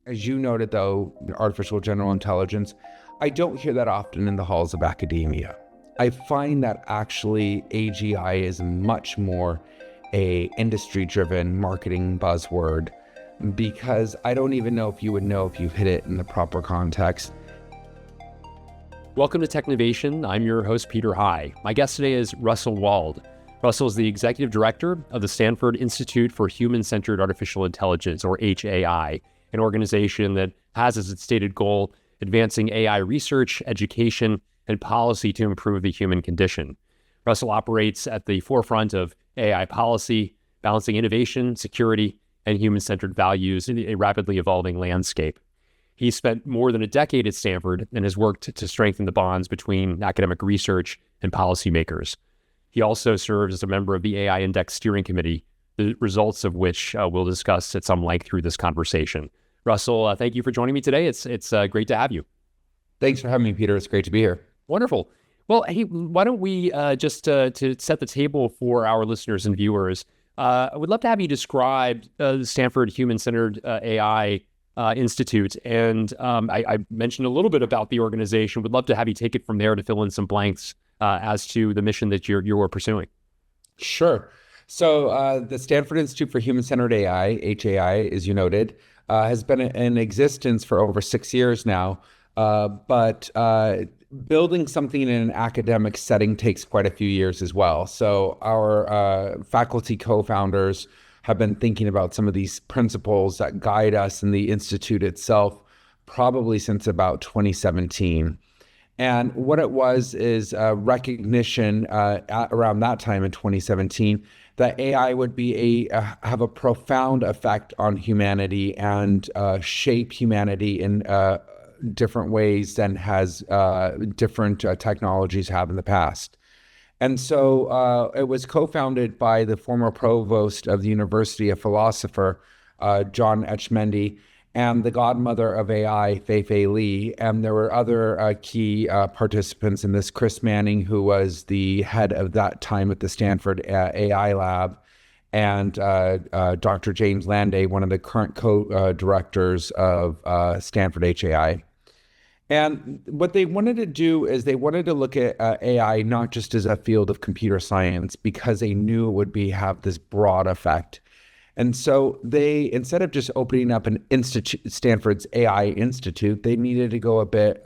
As you noted, though, artificial general intelligence, I don't hear that often in the halls of academia. I find that actually AGI is much more a industry-driven marketing buzzword, because I don't even know if you would know if you hit it in the proper context. Welcome to Technovation. I'm your host, Peter HAI. My guest today is Russell Wald. Russell is the executive director of the Stanford Institute for Human-Centered Artificial Intelligence, or HAI, an organization that has as its stated goal advancing AI research, education, and policy to improve the human condition. Russell operates at the forefront of AI policy, balancing innovation, security, and human-centered values in a rapidly evolving landscape. He spent more than a decade at Stanford and has worked to strengthen the bonds between academic research and policymakers. He also serves as a member of the AI Index Steering Committee, the results of which we'll discuss at some length through this conversation. Russell, thank you for joining me today. It's great to have you. Thanks for having me, Peter. It's great to be here. Wonderful. Well, hey, why don't we just to set the table for our listeners and viewers, I would love to have you describe the Stanford Human-Centered AI Institute. And I mentioned a little bit about the organization. Would love to have you take it from there to fill in some blanks as to the mission that you're pursuing. Sure. So the Stanford Institute for Human-Centered AI, HAI, as you noted, has been in existence for over 6 years now. But building something in an academic setting takes quite a few years as well. So our faculty co-founders have been thinking about some of these principles that guide us in the Institute itself probably since about 2017. And what it was is recognition around that time in 2017 that AI would be have a profound effect on humanity and shape humanity in different ways than has different technologies have in the past. And so it was co-founded by the former provost of the University, a philosopher, John Etchemendy, and the godmother of AI, Fei-Fei Li. And there were other key participants in this, Chris Manning, who was the head of that time at the Stanford AI lab, and Dr. James Landay, one of the current co-directors of Stanford HAI. And what they wanted to do is they wanted to look at AI not just as a field of computer science, because they knew it would have this broad effect. And so they, instead of just opening up an institute, Stanford's AI Institute, they needed to go a bit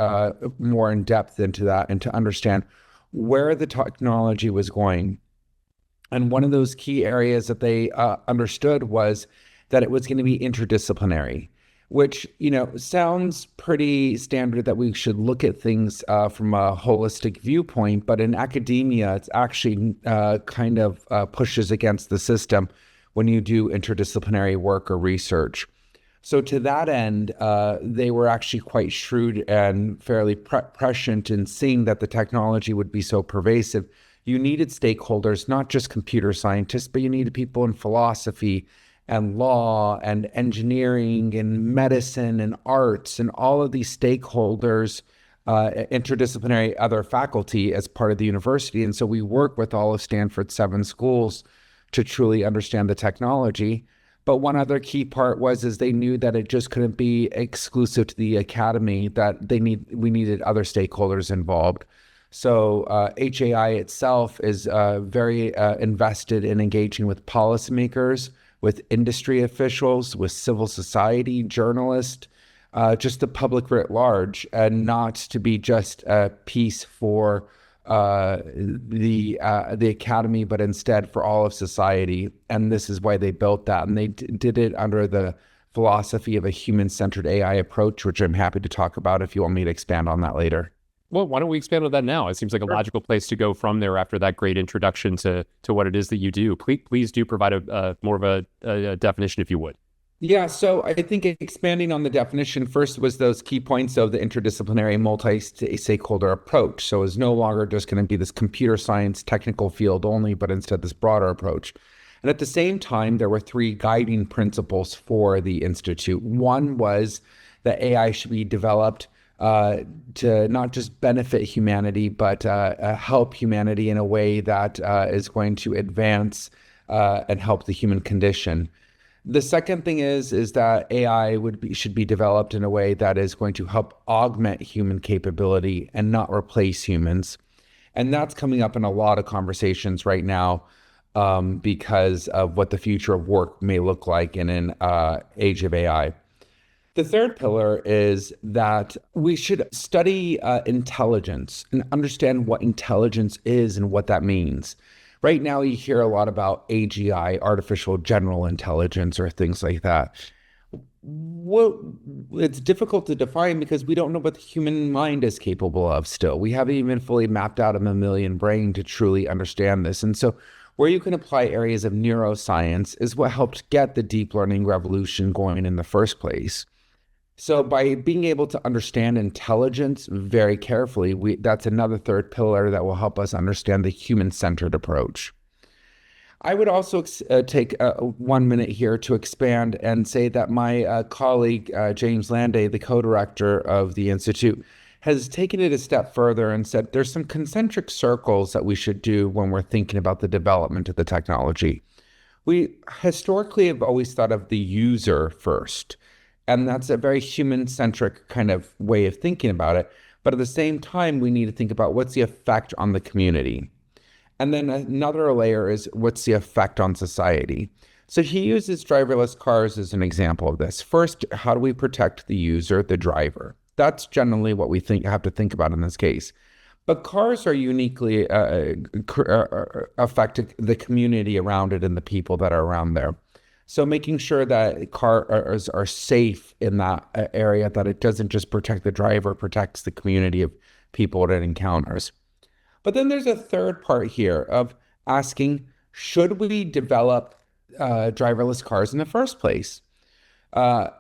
more in depth into that and to understand where the technology was going. And one of those key areas that they understood was that it was going to be interdisciplinary, which, sounds pretty standard that we should look at things from a holistic viewpoint, but in academia, it's actually kind of pushes against the system when you do interdisciplinary work or research. So to that end, they were actually quite shrewd and fairly prescient in seeing that the technology would be so pervasive. You needed stakeholders, not just computer scientists, but you needed people in philosophy and law and engineering and medicine and arts and all of these stakeholders, interdisciplinary other faculty as part of the university. And so we work with all of Stanford's 7 schools to truly understand the technology. But one other key part is they knew that it just couldn't be exclusive to the academy, that we needed other stakeholders involved. So HAI itself is very invested in engaging with policymakers, with industry officials, with civil society, journalists, just the public writ large, and not to be just a piece for the academy, but instead for all of society. And this is why they built that. And they did it under the philosophy of a human-centered AI approach, which I'm happy to talk about if you want me to expand on that later. Well, why don't we expand on that now? It seems like a logical place to go from there after that great introduction to what it is that you do. Please do provide a more of a definition, if you would. Yeah, so I think expanding on the definition first was those key points of the interdisciplinary multi-stakeholder approach. So it's no longer just going to be this computer science technical field only, but instead this broader approach. And at the same time, there were 3 guiding principles for the Institute. One was that AI should be developed to not just benefit humanity, but help humanity in a way that is going to advance and help the human condition. The second thing is that AI should be developed in a way that is going to help augment human capability and not replace humans. And that's coming up in a lot of conversations right now, because of what the future of work may look like in an age of AI. The third pillar is that we should study intelligence and understand what intelligence is and what that means. Right now, you hear a lot about AGI, artificial general intelligence, or things like that. Well, it's difficult to define because we don't know what the human mind is capable of still. We haven't even fully mapped out a mammalian brain to truly understand this. And so where you can apply areas of neuroscience is what helped get the deep learning revolution going in the first place. So by being able to understand intelligence very carefully, that's another third pillar that will help us understand the human-centered approach. I would also take 1 minute here to expand and say that my colleague, James Landay, the co-director of the Institute, has taken it a step further and said there's some concentric circles that we should do when we're thinking about the development of the technology. We historically have always thought of the user first, and that's a very human-centric kind of way of thinking about it. But at the same time, we need to think about what's the effect on the community. And then another layer is what's the effect on society. So he uses driverless cars as an example of this. First, how do we protect the user, the driver? That's generally what we have to think about in this case. But cars are uniquely affect the community around it and the people that are around there. So making sure that cars are safe in that area, that it doesn't just protect the driver, protects the community of people that it encounters. But then there's a third part here of asking, should we develop driverless cars in the first place?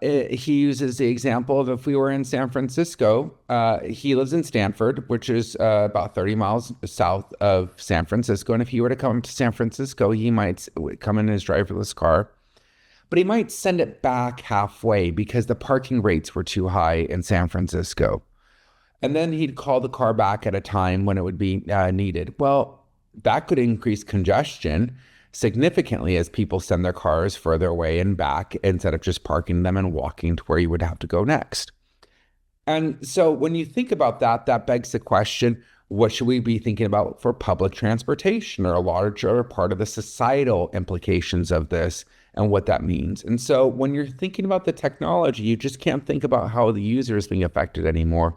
He uses the example of if we were in San Francisco, he lives in Stanford, which is about 30 miles south of San Francisco. And if he were to come to San Francisco, he might come in his driverless car, but he might send it back halfway because the parking rates were too high in San Francisco. And then he'd call the car back at a time when it would be needed. Well, that could increase congestion significantly as people send their cars further away and back instead of just parking them and walking to where you would have to go next. And so when you think about that, that begs the question, what should we be thinking about for public transportation, or a larger part of the societal implications of this and what that means? And so when you're thinking about the technology, you just can't think about how the user is being affected anymore.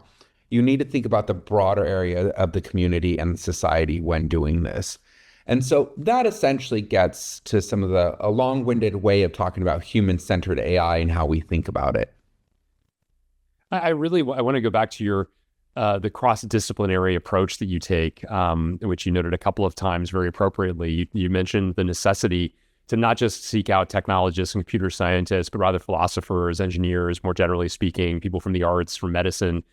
You need to think about the broader area of the community and society when doing this. And so that essentially gets to some of a long-winded way of talking about human-centered AI and how we think about it. I want to go back to your the cross-disciplinary approach that you take, which you noted a couple of times very appropriately. You mentioned the necessity to not just seek out technologists and computer scientists, but rather philosophers, engineers, more generally speaking, people from the arts, from medicine,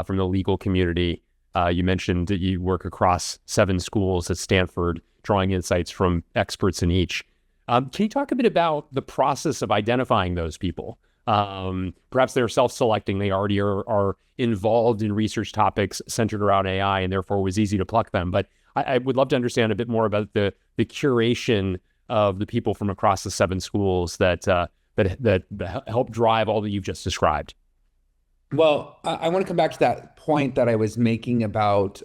from the legal community. You mentioned that you work across 7 schools at Stanford, drawing insights from experts in each. Can you talk a bit about the process of identifying those people? Perhaps they're self-selecting. They already are involved in research topics centered around AI, and therefore it was easy to pluck them. But I would love to understand a bit more about the curation of the people from across the 7 schools that help drive all that you've just described. Well, I want to come back to that point that I was making about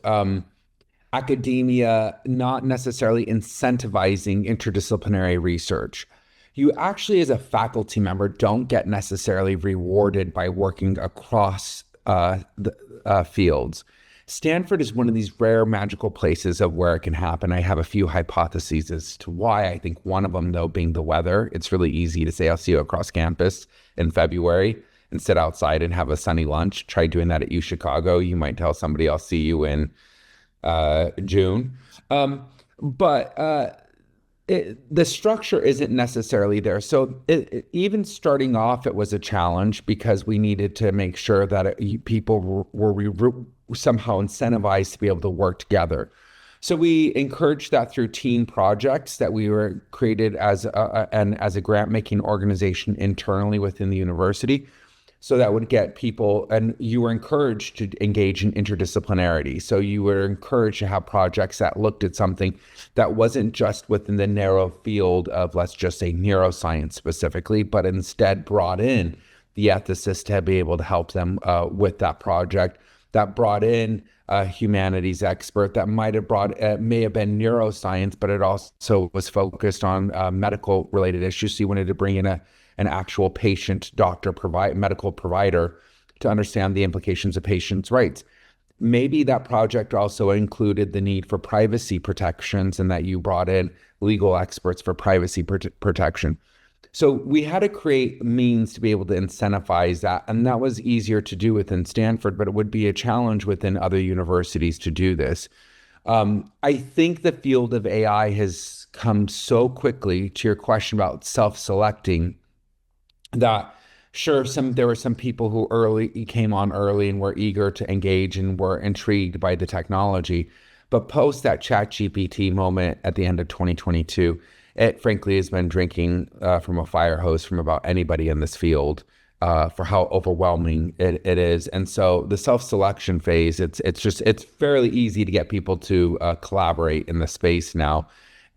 academia not necessarily incentivizing interdisciplinary research. You actually, as a faculty member, don't get necessarily rewarded by working across the fields. Stanford is one of these rare magical places of where it can happen. I have a few hypotheses as to why. I think one of them, though, being the weather. It's really easy to say, I'll see you across campus in February and sit outside and have a sunny lunch. Try doing that at U Chicago. You might tell somebody, I'll see you in June. The structure isn't necessarily there. So even starting off, it was a challenge because we needed to make sure that people were somehow incentivized to be able to work together. So we encouraged that through team projects that we were created as a grant-making organization internally within the university. So that would get people, and you were encouraged to engage in interdisciplinarity. So you were encouraged to have projects that looked at something that wasn't just within the narrow field of, let's just say, neuroscience specifically, but instead brought in the ethicist to be able to help them with that project, that brought in a humanities expert that may have been neuroscience, but it also was focused on medical related issues. So you wanted to bring in an actual patient, doctor, medical provider to understand the implications of patients' rights. Maybe that project also included the need for privacy protections and that you brought in legal experts for privacy protection. So we had to create means to be able to incentivize that. And that was easier to do within Stanford, but it would be a challenge within other universities to do this. I think the field of AI has come so quickly, to your question about self-selecting, that sure, there were some people who came on early and were eager to engage and were intrigued by the technology. But post that ChatGPT moment at the end of 2022, it frankly has been drinking from a fire hose from about anybody in this field for how overwhelming it is. And so the self-selection phase, it's fairly easy to get people to collaborate in the space now.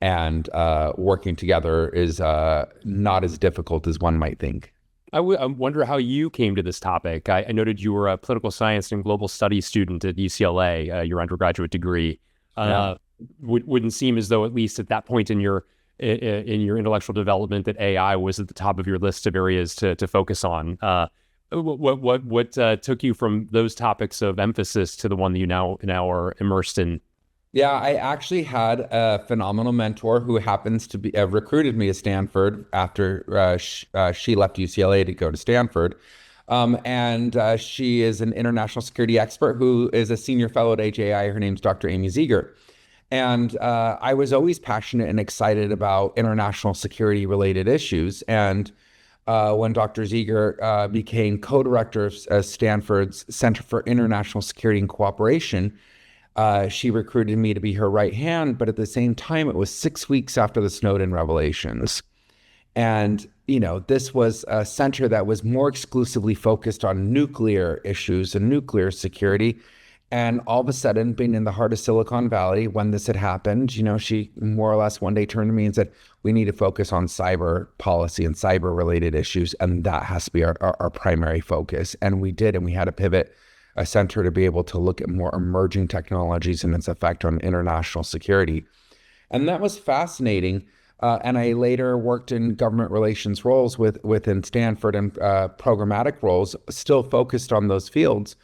And working together is not as difficult as one might think. I wonder how you came to this topic. I noted you were a political science and global studies student at UCLA, your undergraduate degree. Yeah. Wouldn't seem as though, at least at that point in your intellectual development, that AI was at the top of your list of areas to focus on. What took you from those topics of emphasis to the one that you now are immersed in? Yeah, I actually had a phenomenal mentor who happens to be recruited me to Stanford after she left UCLA to go to Stanford. And she is an international security expert who is a senior fellow at HAI. Her name's Dr. Amy Ziegert. And I was always passionate and excited about international security related issues. And when Dr. Ziegert became co-director of Stanford's Center for International Security and Cooperation, she recruited me to be her right hand, but at the same time, it was 6 weeks after the Snowden revelations. And, this was a center that was more exclusively focused on nuclear issues and nuclear security. And all of a sudden, being in the heart of Silicon Valley, when this had happened, she more or less one day turned to me and said, we need to focus on cyber policy and cyber related issues. And that has to be our primary focus. And we did, and we had to pivot a center to be able to look at more emerging technologies and its effect on international security. And that was fascinating. And I later worked in government relations roles within Stanford and programmatic roles, still focused on those fields.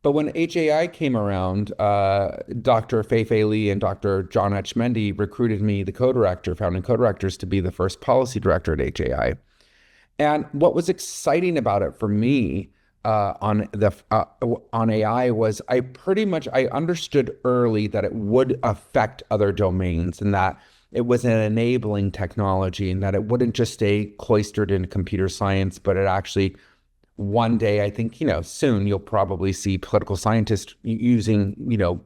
But when HAI came around, Dr. Fei Li and Dr. John Etchmendy recruited me, the founding co-directors, to be the first policy director at HAI. And what was exciting about it for me on AI was I understood early that it would affect other domains and that it was an enabling technology and that it wouldn't just stay cloistered in computer science, but it actually, one day, I think, soon you'll probably see political scientists using,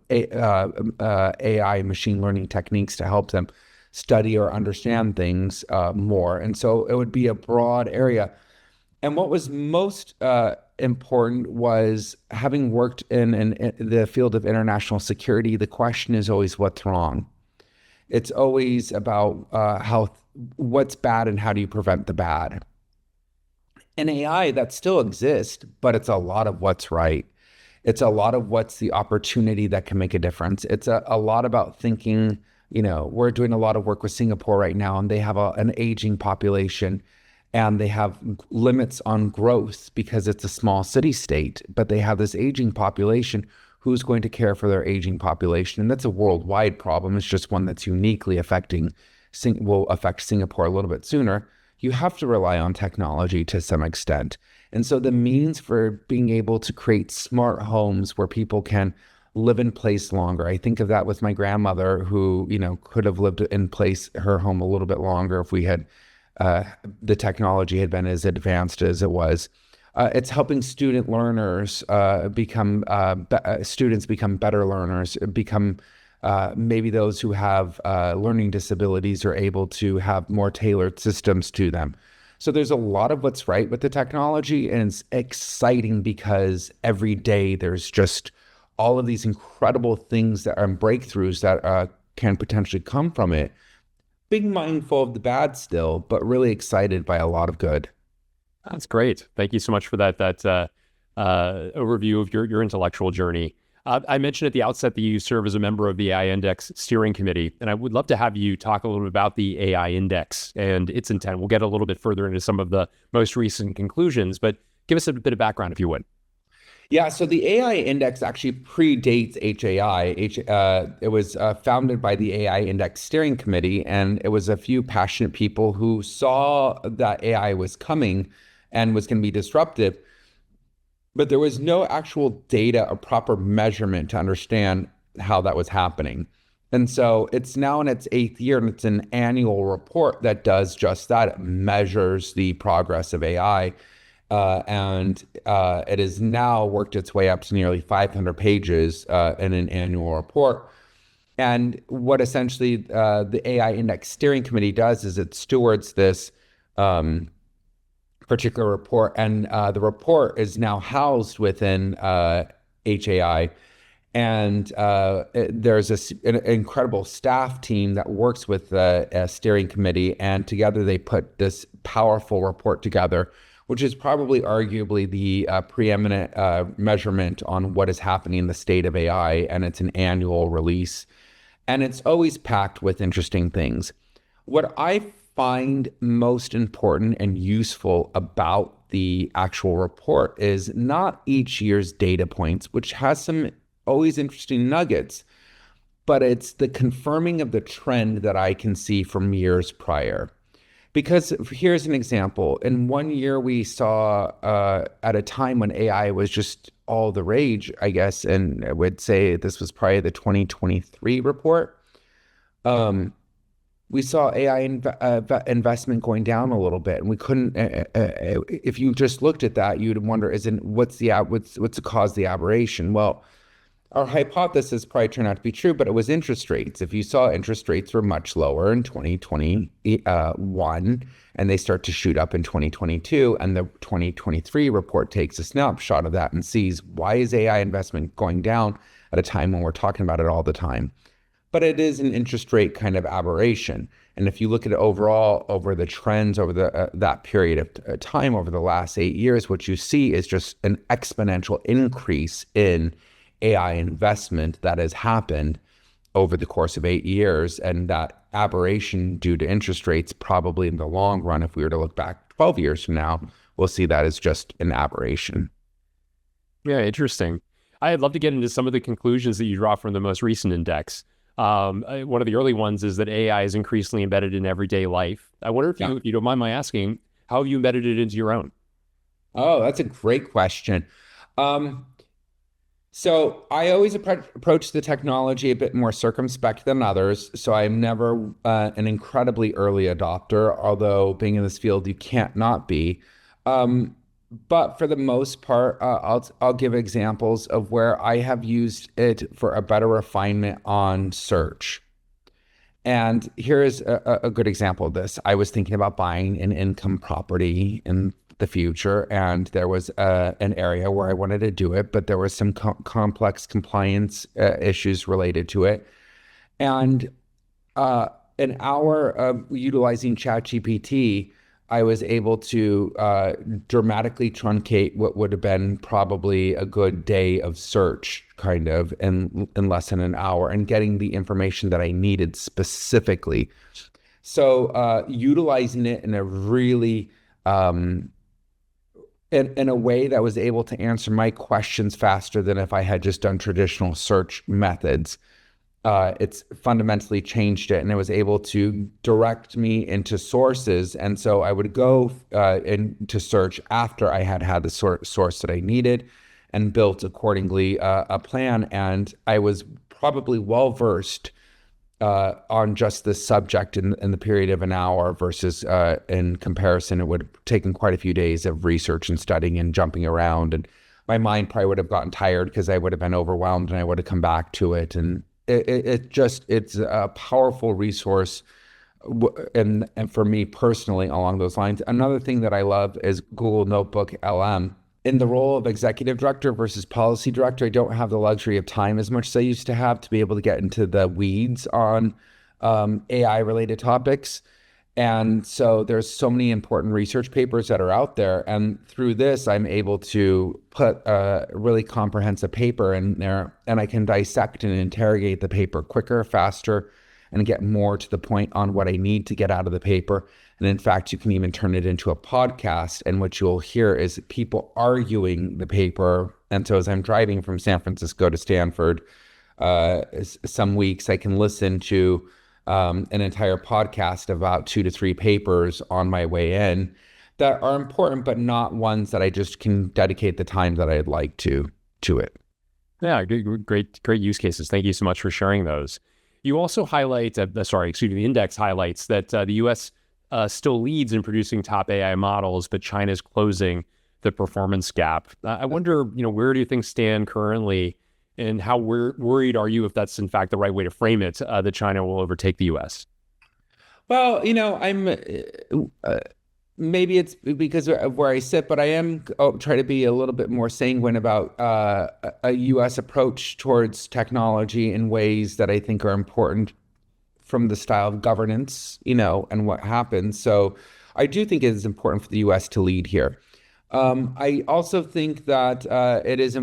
AI machine learning techniques to help them study or understand things more. And so it would be a broad area. And what was most important was, having worked in the field of international security, the question is always what's wrong. It's always about what's bad and how do you prevent the bad. In AI, that still exists, but it's a lot of what's right. It's a lot of what's the opportunity that can make a difference. It's a lot about thinking, we're doing a lot of work with Singapore right now, and they have an aging population, and they have limits on growth because it's a small city state, but they have this aging population. Who's going to care for their aging population? And that's a worldwide problem. It's just one that's uniquely will affect Singapore a little bit sooner. You have to rely on technology to some extent. And so the means for being able to create smart homes where people can live in place longer. I think of that with my grandmother who, could have lived in place, her home, a little bit longer if we had, the technology had been as advanced as it was. It's helping student learners become better learners, maybe those who have learning disabilities are able to have more tailored systems to them. So there's a lot of what's right with the technology, and it's exciting because every day there's just all of these incredible things that are breakthroughs that can potentially come from it. Being mindful of the bad still, but really excited by a lot of good. That's great. Thank you so much for that overview of your intellectual journey. I mentioned at the outset that you serve as a member of the AI Index Steering Committee, and I would love to have you talk a little bit about the AI Index and its intent. We'll get a little bit further into some of the most recent conclusions, but give us a bit of background if you would. Yeah, so the AI Index actually predates HAI. It was founded by the AI Index Steering Committee, and it was a few passionate people who saw that AI was coming and was going to be disruptive, but there was no actual data or proper measurement to understand how that was happening. And so it's now in its 8th year, and it's an annual report that does just that. It measures the progress of AI. And it has now worked its way up to nearly 500 pages in an annual report. And what essentially the AI Index Steering Committee does is it stewards this particular report, and the report is now housed within HAI. And there's an incredible staff team that works with the steering committee, and together they put this powerful report together, which is probably arguably the preeminent measurement on what is happening in the state of AI. And it's an annual release, and it's always packed with interesting things. What I find most important and useful about the actual report is not each year's data points, which has some always interesting nuggets, but it's the confirming of the trend that I can see from years prior. Because here's an example. In one year, we saw at a time when AI was just all the rage, I guess, and I would say this was probably the 2023 report. We saw AI investment going down a little bit, and we couldn't. If you just looked at that, you'd wonder, what's the cause of the aberration? Well, our hypothesis probably turned out to be true, but it was interest rates. If you saw interest rates were much lower in 2021, and they start to shoot up in 2022, and the 2023 report takes a snapshot of that and sees, why is AI investment going down at a time when we're talking about it all the time? But it is an interest rate kind of aberration. And if you look at it overall over the trends over that period of time over the last 8 years, what you see is just an exponential increase in AI investment that has happened over the course of 8 years. And that aberration due to interest rates, probably in the long run, if we were to look back 12 years from now, we'll see that as just an aberration. Yeah, interesting. I'd love to get into some of the conclusions that you draw from the most recent index. One of the early ones is that AI is increasingly embedded in everyday life. I wonder if you don't mind my asking, how have you embedded it into your own? Oh, that's a great question. So I always approach the technology a bit more circumspect than others. So I'm never an incredibly early adopter, although being in this field, you can't not be. But for the most part, I'll give examples of where I have used it for a better refinement on search. And here is a good example of this. I was thinking about buying an income property in the future, and there was an area where I wanted to do it, but there was some complex compliance issues related to it. And an hour of utilizing ChatGPT, I was able to dramatically truncate what would have been probably a good day of search, kind of, in less than an hour, and getting the information that I needed specifically. So utilizing it in a really, in a way that was able to answer my questions faster than if I had just done traditional search methods. It's fundamentally changed it, and it was able to direct me into sources. And so I would go into search after I had the source that I needed, and built accordingly a plan. And I was probably well versed on just this subject in the period of an hour versus in comparison, it would have taken quite a few days of research and studying and jumping around. And my mind probably would have gotten tired because I would have been overwhelmed, and I would have come back to it. And it's a powerful resource and for me personally, along those lines, another thing that I love is Google Notebook LM. In the role of executive director versus policy director, I don't have the luxury of time as much as I used to have to be able to get into the weeds on AI related topics. And so there's so many important research papers that are out there. And through this, I'm able to put a really comprehensive paper in there, and I can dissect and interrogate the paper quicker, faster, and get more to the point on what I need to get out of the paper. And in fact, you can even turn it into a podcast, and what you'll hear is people arguing the paper. And so as I'm driving from San Francisco to Stanford, some weeks I can listen to an entire podcast of about 2 to 3 papers on my way in that are important, but not ones that I just can dedicate the time that I'd like to it. Yeah, great use cases. Thank you so much for sharing those. You also highlight, the index highlights that the U.S. Still leads in producing top AI models, but China is closing the performance gap. I wonder, where do things stand currently, and how worried are you, if that's in fact the right way to frame it, that China will overtake the U.S.? Well, I'm maybe it's because of where I sit, but I am try to be a little bit more sanguine about a U.S. approach towards technology in ways that I think are important from the style of governance, and what happens. So I do think it is important for the U.S. to lead here. I also think that it is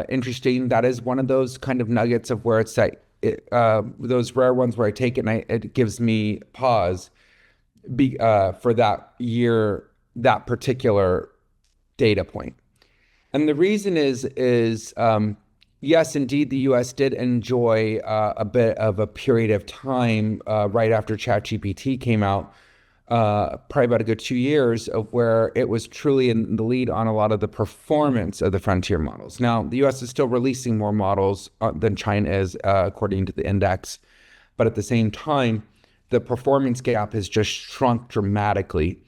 interesting. That is one of those kind of nuggets of where it's like those rare ones where I take it and it gives me pause for that year, that particular data point. And the reason is yes, indeed, the U.S. did enjoy a bit of a period of time right after ChatGPT came out, probably about a good 2 years, of where it was truly in the lead on a lot of the performance of the frontier models. Now, the U.S. is still releasing more models than China is, according to the index. But at the same time, the performance gap has just shrunk dramatically.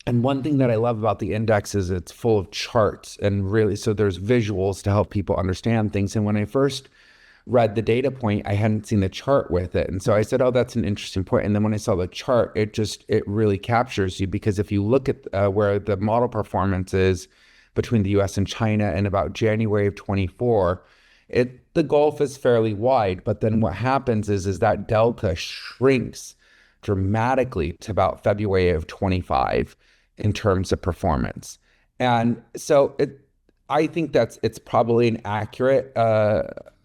And one thing that I love about the index is it's full of charts, and really, so there's visuals to help people understand things. And when I first read the data point, I hadn't seen the chart with it. And so I said, oh, that's an interesting point. And then when I saw the chart, it really captures you, because if you look at where the model performance is between the US and China in about January of 24, the gulf is fairly wide. But then what happens is that delta shrinks dramatically to about February of 25 in terms of performance. And so I think it's probably an accurate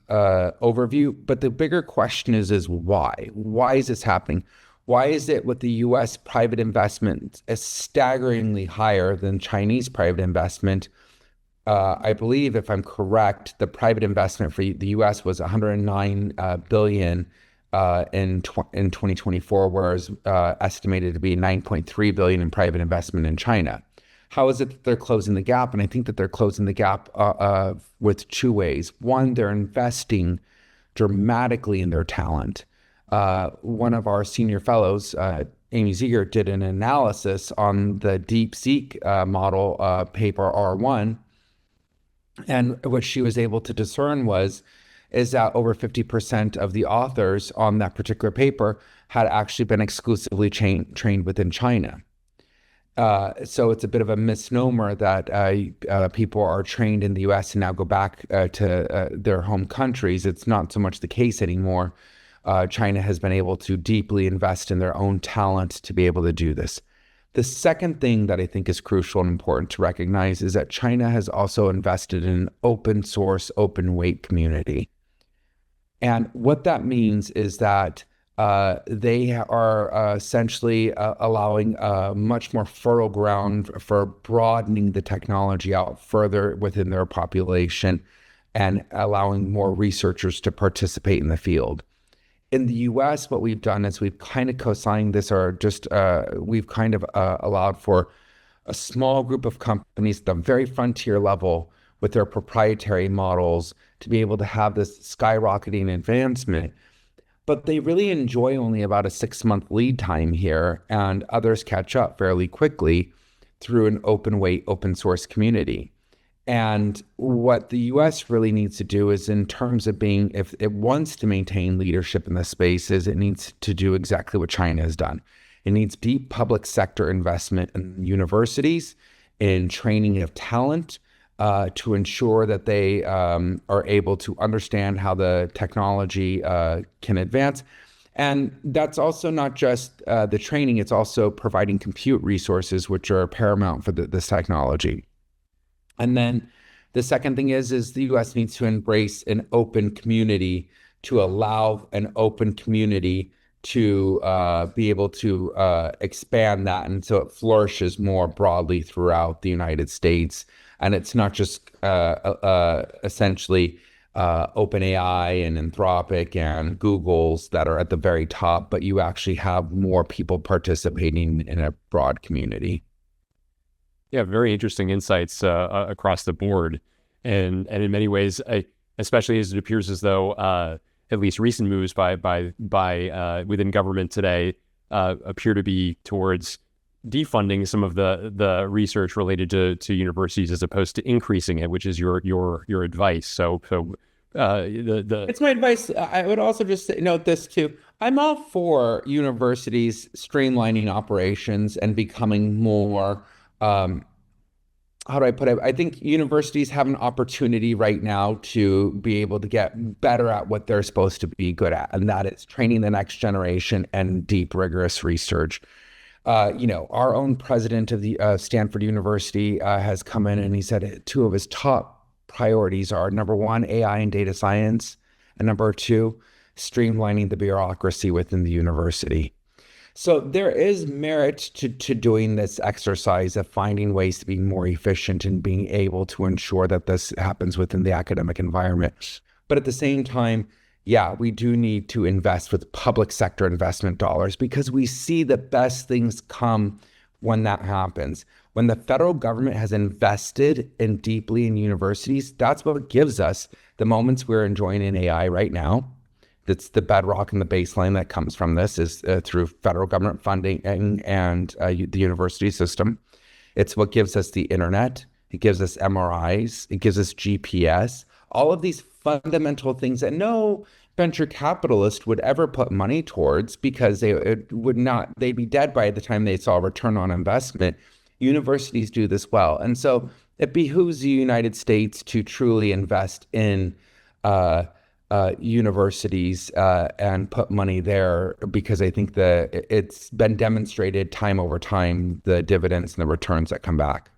overview, but the bigger question is why? Why is this happening? Why is it with the U.S. private investment is staggeringly higher than Chinese private investment? I believe, if I'm correct, the private investment for the U.S. was 109 billion in 2024, whereas estimated to be 9.3 billion in private investment in China. How is it that they're closing the gap? And I think that they're closing the gap with 2 ways. One, they're investing dramatically in their talent. One of our senior fellows, Amy Ziegert, did an analysis on the DeepSeek model paper R1. And what she was able to discern is that over 50% of the authors on that particular paper had actually been exclusively trained within China. So it's a bit of a misnomer that people are trained in the U.S. and now go back to their home countries. It's not so much the case anymore. China has been able to deeply invest in their own talent to be able to do this. The second thing that I think is crucial and important to recognize is that China has also invested in an open source, open weight community. And what that means is that they are essentially allowing much more fertile ground for broadening the technology out further within their population and allowing more researchers to participate in the field. In the US, what we've done is we've kind of co-signed this, or just we've kind of allowed for a small group of companies at the very frontier level with their proprietary models to be able to have this skyrocketing advancement. But they really enjoy only about a 6-month lead time here, and others catch up fairly quickly through an open weight, open source community. And what the US really needs to do is, in terms of being, if it wants to maintain leadership in this space, is it needs to do exactly what China has done. It needs deep public sector investment in universities, in training of talent, to ensure that they are able to understand how the technology can advance. And that's also not just the training, it's also providing compute resources, which are paramount for this technology. And then the second thing is the US needs to embrace an open community, to allow an open community to be able to expand that, and so it flourishes more broadly throughout the United States. And it's not just essentially OpenAI and Anthropic and Google's that are at the very top, but you actually have more people participating in a broad community. Yeah, very interesting insights across the board, and in many ways, especially as it appears as though at least recent moves by within government today appear to be towards defunding some of the research related to universities as opposed to increasing it, which is your advice. So It's my advice. I would also just note this too. I'm all for universities streamlining operations and becoming more, how do I put it? I think universities have an opportunity right now to be able to get better at what they're supposed to be good at, and that is training the next generation and deep, rigorous research. Our own president of the Stanford University has come in and he said two of his top priorities are, number one, AI and data science, and number two, streamlining the bureaucracy within the university. So there is merit to doing this exercise of finding ways to be more efficient and being able to ensure that this happens within the academic environment. But at the same time, yeah, we do need to invest with public sector investment dollars, because we see the best things come when that happens. When the federal government has invested in deeply in universities, that's what gives us the moments we're enjoying in AI right now. That's the bedrock and the baseline that comes from this is through federal government funding and the university system. It's what gives us the internet. It gives us MRIs. It gives us GPS. All of these fundamental things that no venture capitalist would ever put money towards, because they'd be dead by the time they saw a return on investment. Universities do this well. And so it behooves the United States to truly invest in universities and put money there, because I think it's been demonstrated time over time, the dividends and the returns that come back.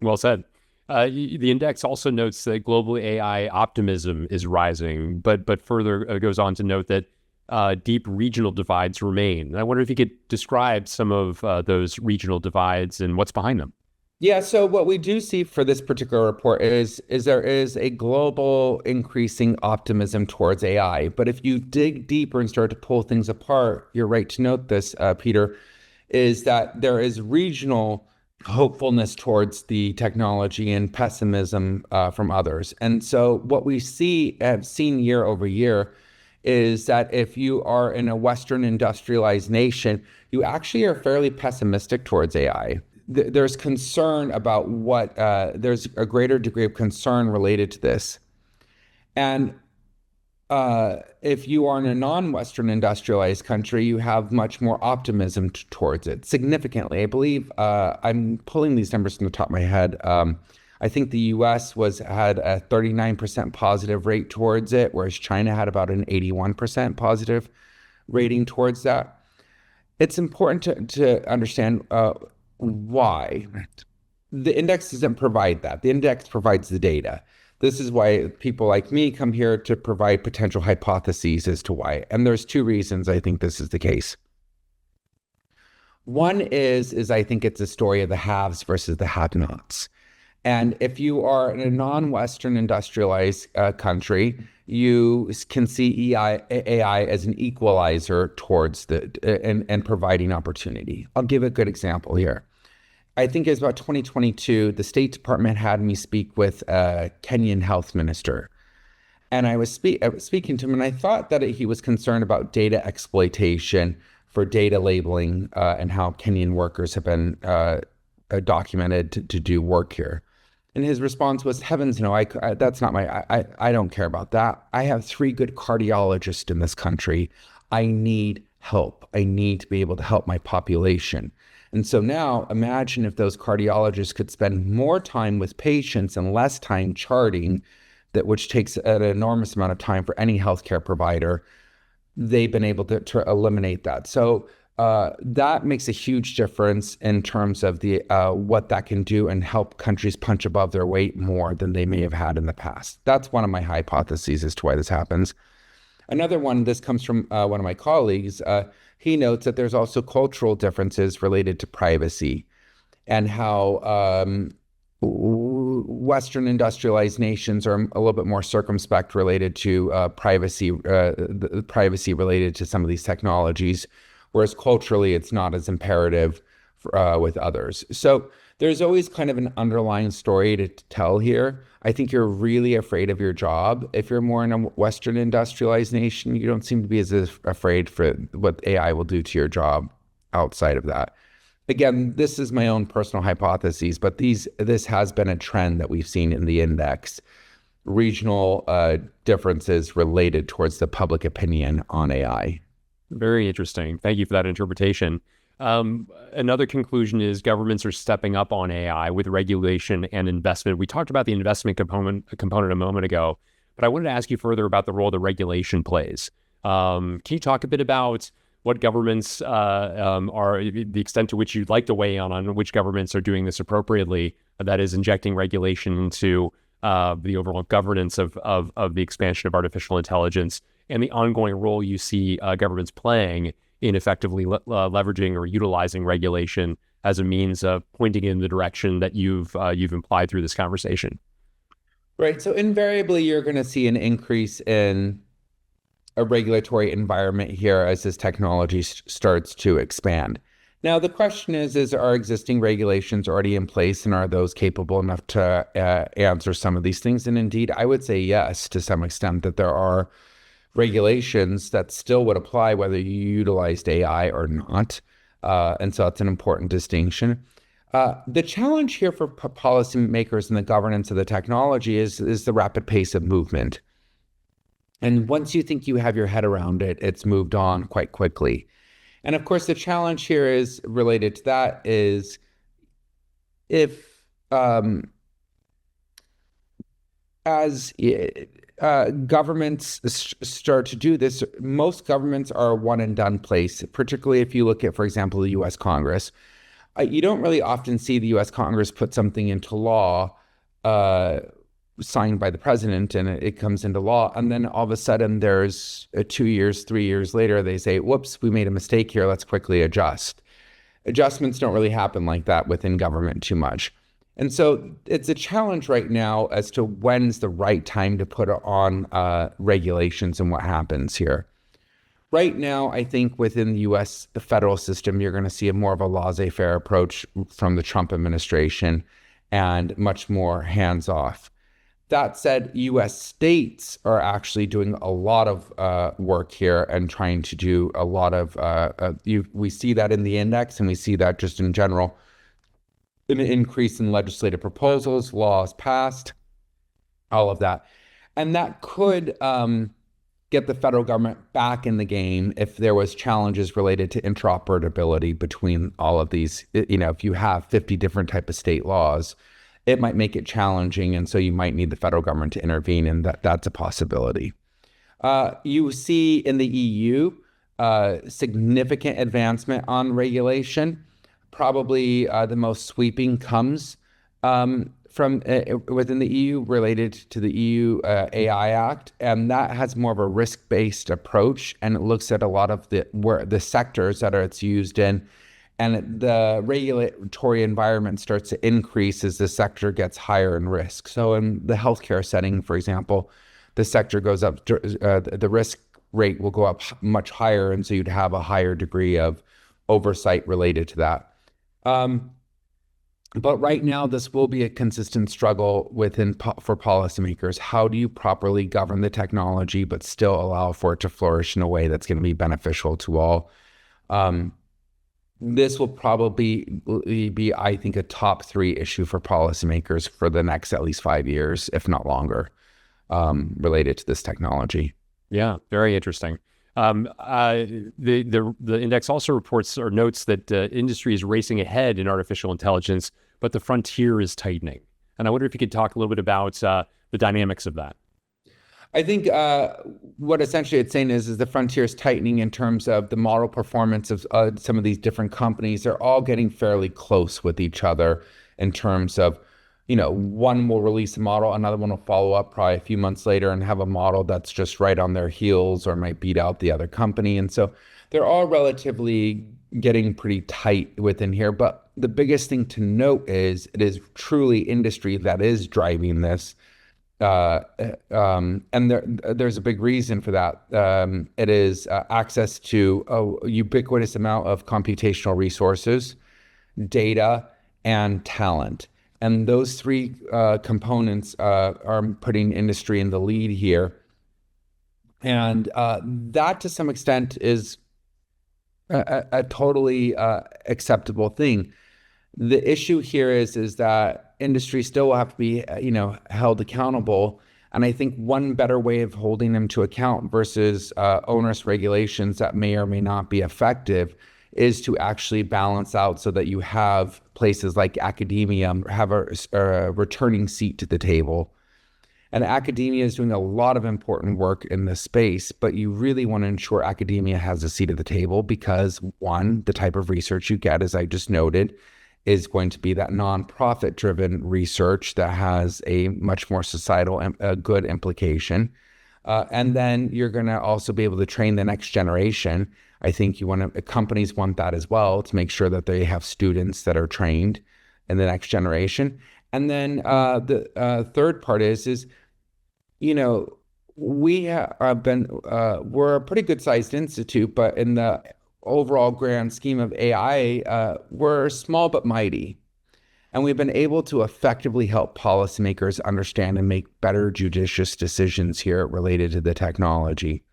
Well said. The index also notes that global AI optimism is rising, but further goes on to note that deep regional divides remain. And I wonder if you could describe some of those regional divides and what's behind them. Yeah, so what we do see for this particular report is there is a global increasing optimism towards AI. But if you dig deeper and start to pull things apart, you're right to note this, Peter, is that there is regional hopefulness towards the technology and pessimism from others. And so what we have seen year over year is that if you are in a Western industrialized nation, you actually are fairly pessimistic towards AI. There's concern about there's a greater degree of concern related to this. And if you are in a non-Western industrialized country, you have much more optimism towards it, significantly. I believe, I'm pulling these numbers from the top of my head. I think the US had a 39% positive rate towards it, whereas China had about an 81% positive rating towards that. It's important to understand why. The index doesn't provide that. The index provides the data. This is why people like me come here to provide potential hypotheses as to why. And there's two reasons I think this is the case. One is I think it's a story of the haves versus the have-nots. And if you are in a non-Western industrialized country, you can see AI as an equalizer towards and providing opportunity. I'll give a good example here. I think it was about 2022, the State Department had me speak with a Kenyan health minister. And I was speaking to him, and I thought that he was concerned about data exploitation for data labeling and how Kenyan workers have been documented to do work here. And his response was, heavens, no, that's not I don't care about that. I have 3 good cardiologists in this country. I need help. I need to be able to help my population. And so now imagine if those cardiologists could spend more time with patients and less time charting, that which takes an enormous amount of time for any healthcare provider. They've been able to eliminate that. So that makes a huge difference in terms of the what that can do and help countries punch above their weight more than they may have had in the past. That's one of my hypotheses as to why this happens. Another one, this comes from one of my colleagues. He notes that there's also cultural differences related to privacy and how Western industrialized nations are a little bit more circumspect related to privacy, the privacy related to some of these technologies, whereas culturally it's not as imperative with others. So there's always kind of an underlying story to tell here. I think you're really afraid of your job. If you're more in a Western industrialized nation, you don't seem to be as afraid for what AI will do to your job outside of that. Again, this is my own personal hypotheses, but this has been a trend that we've seen in the index. Regional differences related towards the public opinion on AI. Very interesting. Thank you for that interpretation. Another conclusion is governments are stepping up on AI with regulation and investment. We talked about the investment component a moment ago, but I wanted to ask you further about the role that regulation plays. Can you talk a bit about what governments are, the extent to which you'd like to weigh on which governments are doing this appropriately, that is injecting regulation into the overall governance of the expansion of artificial intelligence, and the ongoing role you see governments playing in effectively leveraging or utilizing regulation as a means of pointing in the direction that you've implied through this conversation? Right. So invariably, you're going to see an increase in a regulatory environment here as this technology starts to expand. Now, the question is are existing regulations already in place, and are those capable enough to answer some of these things? And indeed, I would say yes, to some extent, that there are regulations that still would apply whether you utilized AI or not. And so that's an important distinction. The challenge here for policymakers in the governance of the technology is the rapid pace of movement. And once you think you have your head around it, it's moved on quite quickly. And of course, the challenge here is related to that is if as governments start to do this, most governments are a one and done place, particularly if you look at, for example, the US Congress. You don't really often see the US Congress put something into law signed by the president, and it comes into law. And then all of a sudden there's 2 years, 3 years later, they say, whoops, we made a mistake here. Let's quickly adjust. Adjustments don't really happen like that within government too much. And so it's a challenge right now as to when's the right time to put on regulations and what happens here. Right now, I think within the US federal system, you're going to see a more of a laissez-faire approach from the Trump administration and much more hands-off. That said, US states are actually doing a lot of work here and trying to do a lot of, we see that in the index, and we see that just in general, an increase in legislative proposals, laws passed, all of that. And that could get the federal government back in the game if there was challenges related to interoperability between all of these. If you have 50 different type of state laws, it might make it challenging, and so you might need the federal government to intervene, and that's a possibility. You see in the EU significant advancement on regulation. Probably the most sweeping comes from within the EU related to the EU AI Act, and that has more of a risk-based approach, and it looks at a lot of the sectors that it's used in. And the regulatory environment starts to increase as the sector gets higher in risk. So in the healthcare setting, for example, the sector goes up, the risk rate will go up much higher. And so you'd have a higher degree of oversight related to that. But right now, this will be a consistent struggle for policymakers. How do you properly govern the technology, but still allow for it to flourish in a way that's going to be beneficial to all? this will probably be, I think, a top three issue for policymakers for the next at least 5 years, if not longer, related to this technology. Yeah, very interesting. The index also reports or notes that industry is racing ahead in artificial intelligence, but the frontier is tightening. And I wonder if you could talk a little bit about the dynamics of that. I think what essentially it's saying is the frontier is tightening in terms of the model performance of some of these different companies. They're all getting fairly close with each other in terms of, one will release a model, another one will follow up probably a few months later and have a model that's just right on their heels or might beat out the other company. And so they're all relatively getting pretty tight within here. But the biggest thing to note is it is truly industry that is driving this. And there's a big reason for that. It is access to a ubiquitous amount of computational resources, data, and talent. And those three components are putting industry in the lead here. And that, to some extent, is a totally acceptable thing. The issue here is that industry still will have to be, held accountable. And I think one better way of holding them to account versus onerous regulations that may or may not be effective is to actually balance out so that you have places like academia have a returning seat to the table. And academia is doing a lot of important work in this space, but you really want to ensure academia has a seat at the table because, one, the type of research you get, as I just noted, is going to be that nonprofit driven research that has a much more societal good implication. And then you're going to also be able to train the next generation. I think companies want that as well, to make sure that they have students that are trained in the next generation. And then the third part is we have been, we're a pretty good sized institute, but in the overall grand scheme of AI, we're small but mighty. And we've been able to effectively help policymakers understand and make better judicious decisions here related to the technology.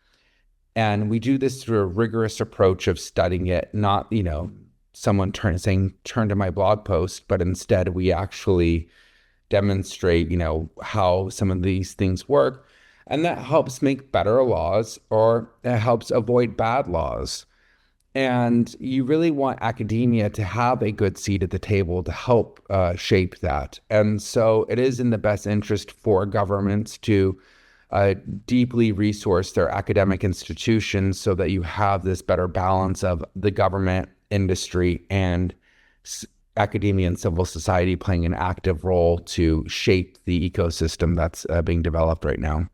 And we do this through a rigorous approach of studying it, not, someone turn to my blog post, but instead we actually demonstrate, how some of these things work. And that helps make better laws, or it helps avoid bad laws. And you really want academia to have a good seat at the table to help shape that. And so it is in the best interest for governments to deeply resource their academic institutions so that you have this better balance of the government, industry, and academia and civil society playing an active role to shape the ecosystem that's being developed right now.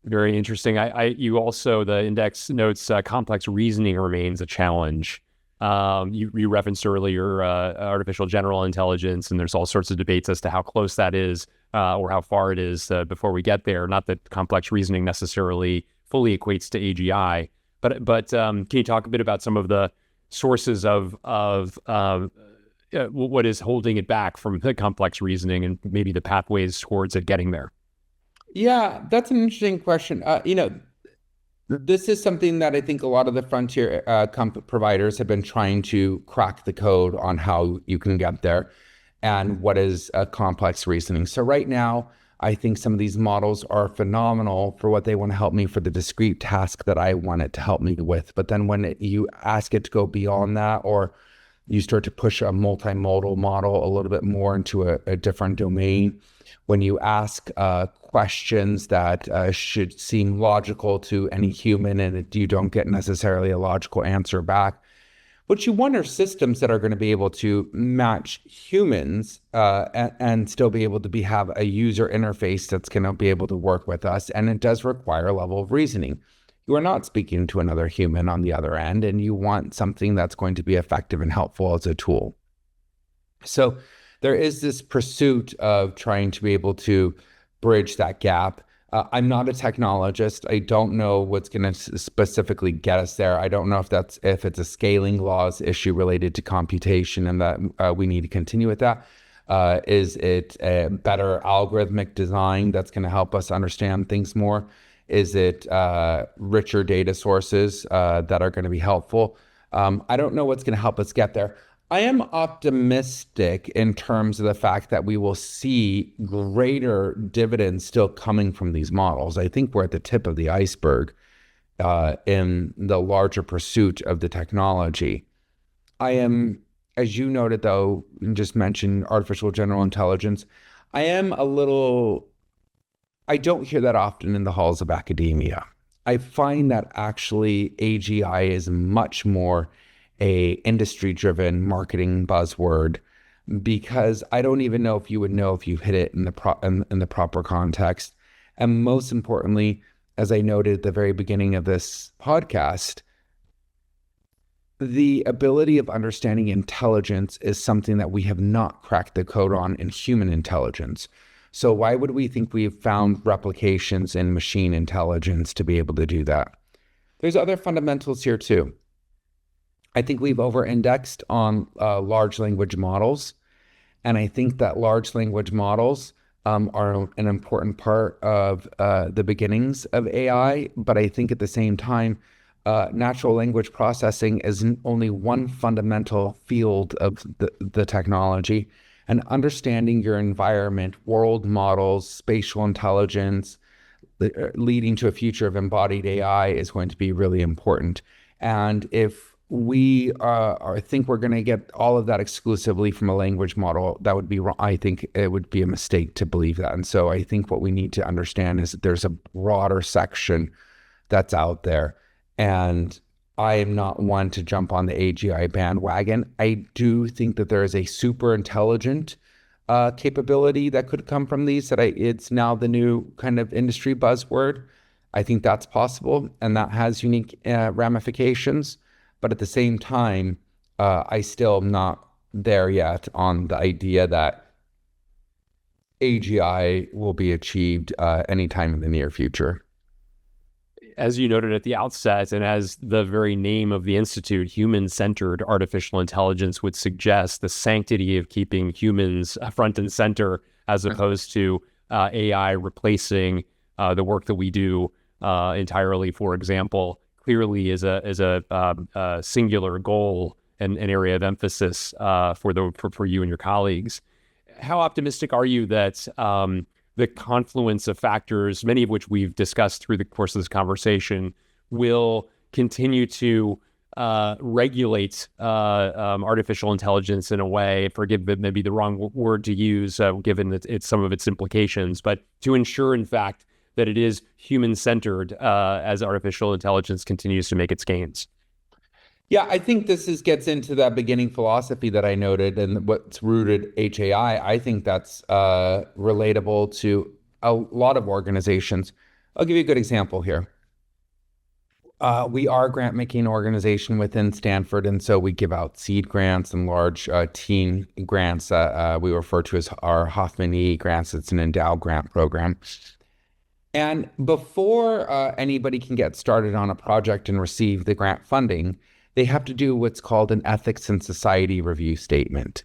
Very interesting. You also, the index notes complex reasoning remains a challenge. You referenced earlier artificial general intelligence, and there's all sorts of debates as to how close that is or how far it is before we get there. Not that complex reasoning necessarily fully equates to AGI, but can you talk a bit about some of the sources of what is holding it back from the complex reasoning and maybe the pathways towards it getting there? Yeah, that's an interesting question. This is something that I think a lot of the frontier providers have been trying to crack the code on how you can get there and what is complex reasoning. So right now, I think some of these models are phenomenal for what they want to help me for the discrete task that I want it to help me with. But then when you ask it to go beyond that, or you start to push a multimodal model a little bit more into a different domain, when you ask questions that should seem logical to any human and you don't get necessarily a logical answer back, what you want are systems that are going to be able to match humans and still be able to have a user interface that's going to be able to work with us. And it does require a level of reasoning. You are not speaking to another human on the other end, and you want something that's going to be effective and helpful as a tool. So there is this pursuit of trying to be able to bridge that gap. I'm not a technologist. I don't know what's going to specifically get us there. I don't know if it's a scaling laws issue related to computation and that we need to continue with that. Is it a better algorithmic design that's going to help us understand things more? Is it richer data sources that are going to be helpful? I don't know what's going to help us get there. I am optimistic in terms of the fact that we will see greater dividends still coming from these models. I think we're at the tip of the iceberg in the larger pursuit of the technology. I am, as you noted, though, and just mentioned artificial general intelligence, I am a little, I don't hear that often in the halls of academia. I find that actually AGI is much more a industry-driven marketing buzzword because I don't even know if you would know if you hit it in the proper context. And most importantly, as I noted at the very beginning of this podcast, the ability of understanding intelligence is something that we have not cracked the code on in human intelligence. So why would we think we've found replications in machine intelligence to be able to do that? There's other fundamentals here too. I think we've over-indexed on large language models. And I think that large language models are an important part of the beginnings of AI. But I think at the same time, natural language processing is only one fundamental field of the technology. And understanding your environment, world models, spatial intelligence, leading to a future of embodied AI is going to be really important. And if we think we're going to get all of that exclusively from a language model, that would be wrong. I think it would be a mistake to believe that. And so I think what we need to understand is that there's a broader section that's out there. And I am not one to jump on the AGI bandwagon. I do think that there is a super intelligent capability that could come from these, it's now the new kind of industry buzzword. I think that's possible, and that has unique ramifications. But at the same time, I still am not there yet on the idea that AGI will be achieved anytime in the near future. As you noted at the outset, and as the very name of the Institute, human-centered artificial intelligence would suggest, the sanctity of keeping humans front and center as opposed to AI replacing the work that we do entirely, for example, clearly is a singular goal and an area of emphasis for you and your colleagues. How optimistic are you that the confluence of factors, many of which we've discussed through the course of this conversation, will continue to regulate artificial intelligence in a way, forgive maybe the wrong word to use, given that some of its implications, but to ensure, in fact, that it is human-centered as artificial intelligence continues to make its gains? Yeah, I think gets into that beginning philosophy that I noted and what's rooted HAI. I think that's relatable to a lot of organizations. I'll give you a good example here. We are a grant-making organization within Stanford, and so we give out seed grants and large teen grants we refer to as our Hoffman E grants. It's an endowed grant program. And before anybody can get started on a project and receive the grant funding, they have to do what's called an ethics and society review statement.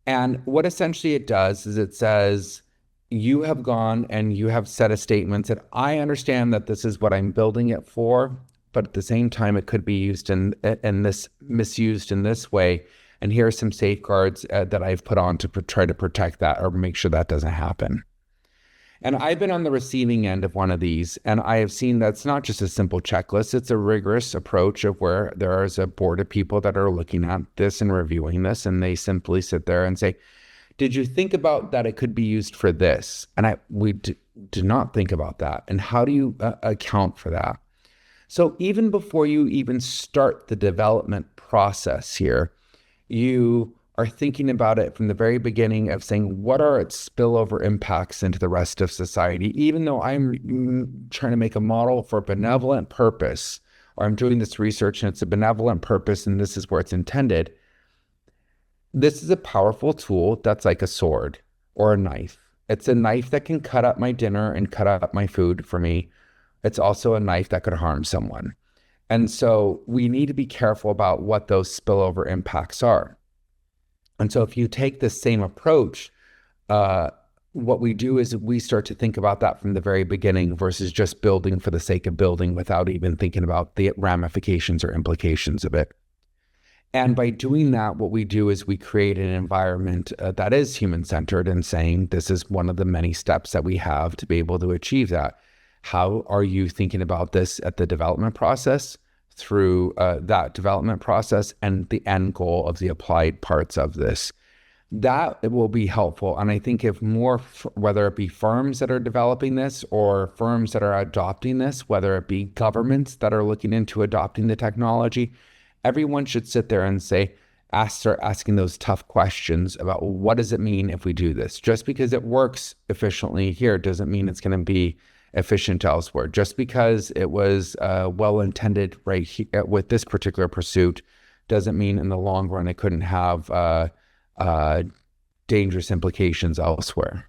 And what essentially it does is it says, you have gone and you have set a statement that I understand that this is what I'm building it for, but at the same time, it could be used misused in this way. And here are some safeguards that I've put on to try to protect that or make sure that doesn't happen. And I've been on the receiving end of one of these, and I have seen that's not just a simple checklist. It's a rigorous approach of where there is a board of people that are looking at this and reviewing this, and they simply sit there and say, did you think about that it could be used for this? And we did not think about that. And how do you account for that? So even before you even start the development process here, you are thinking about it from the very beginning of saying, what are its spillover impacts into the rest of society? Even though I'm trying to make a model for a benevolent purpose, or I'm doing this research and it's a benevolent purpose and this is where it's intended, this is a powerful tool that's like a sword or a knife. It's a knife that can cut up my dinner and cut up my food for me. It's also a knife that could harm someone. And so we need to be careful about what those spillover impacts are. And so if you take this same approach, what we do is we start to think about that from the very beginning versus just building for the sake of building without even thinking about the ramifications or implications of it. And by doing that, what we do is we create an environment that is human-centered and saying this is one of the many steps that we have to be able to achieve that. How are you thinking about this at the development process, through that development process, and the end goal of the applied parts of this? That will be helpful. And I think if more, whether it be firms that are developing this or firms that are adopting this, whether it be governments that are looking into adopting the technology, everyone should sit there and start asking those tough questions about, well, what does it mean if we do this? Just because it works efficiently here doesn't mean it's going to be efficient elsewhere. Just because it was well intended right here with this particular pursuit doesn't mean in the long run it couldn't have dangerous implications elsewhere.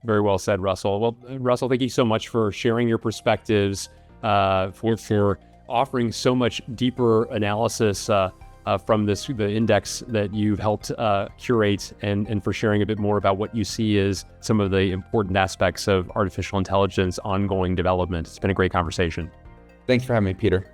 Very well said, Russell. Well, Russell, thank you so much for sharing your perspectives, for offering so much deeper analysis from the index that you've helped curate, and for sharing a bit more about what you see as some of the important aspects of artificial intelligence ongoing development. It's been a great conversation. Thanks for having me, Peter.